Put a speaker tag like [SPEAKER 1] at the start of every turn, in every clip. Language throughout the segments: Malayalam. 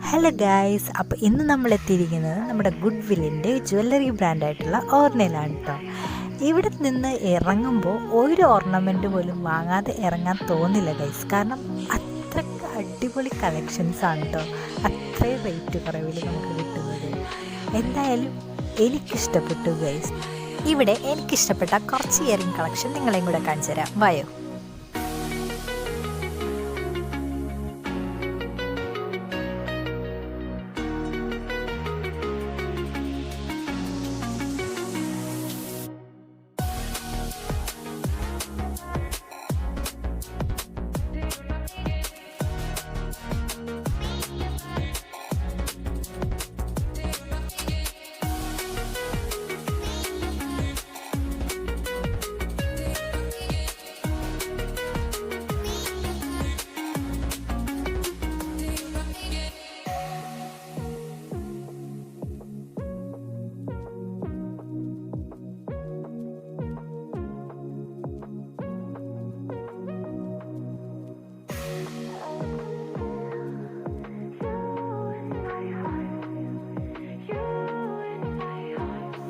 [SPEAKER 1] ഹലോ ഗായ്സ്, അപ്പോൾ ഇന്ന് നമ്മൾ എത്തിയിരിക്കുന്നത് നമ്മുടെ ഗുഡ് വില്ലിൻ്റെ ജ്വല്ലറി ബ്രാൻഡായിട്ടുള്ള ഓർണയിലാണ് കേട്ടോ. ഇവിടെ നിന്ന് ഇറങ്ങുമ്പോൾ ഒരു ഓർണമെൻറ്റ് പോലും വാങ്ങാതെ ഇറങ്ങാൻ തോന്നില്ല ഗൈസ്. കാരണം അത്രയ്ക്ക് അടിപൊളി കളക്ഷൻസാണ് കേട്ടോ. അത്രയും റേറ്റ് കുറവിൽ നമുക്ക് കിട്ടുന്നത്. എന്തായാലും എനിക്കിഷ്ടപ്പെട്ടു ഗൈസ്. ഇവിടെ എനിക്കിഷ്ടപ്പെട്ട കുറച്ച് ഇയറിംഗ് കളക്ഷൻ നിങ്ങളെയും കൂടെ കാണിച്ചു തരാം. വായോ.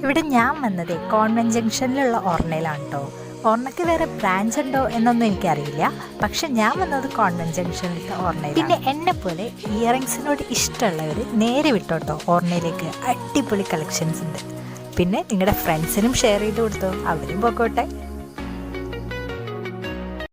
[SPEAKER 1] ഇവിടെ ഞാൻ വന്നത് കോൺവെന്റ് ജംഗ്ഷനിലുള്ള ഓർണയിലാണ് കേട്ടോ. ഓർണയ്ക്ക് വേറെ ബ്രാഞ്ച് ഉണ്ടോ എന്നൊന്നും എനിക്കറിയില്ല. പക്ഷെ ഞാൻ വന്നത് കോൺവെന്റ് ജംഗ്ഷനിലത്തെ ഓർണയിൽ. പിന്നെ എന്നെപ്പോലെ ഇയറിങ്സിനോട് ഇഷ്ടമുള്ളവർ നേരെ വിട്ടോട്ടോ ഓർണയിലേക്ക്. അടിപൊളി കളക്ഷൻസ് ഉണ്ട്. പിന്നെ നിങ്ങളുടെ ഫ്രണ്ട്സിനും ഷെയർ ചെയ്ത് കൊടുത്തോ, അവരും പോക്കോട്ടെ.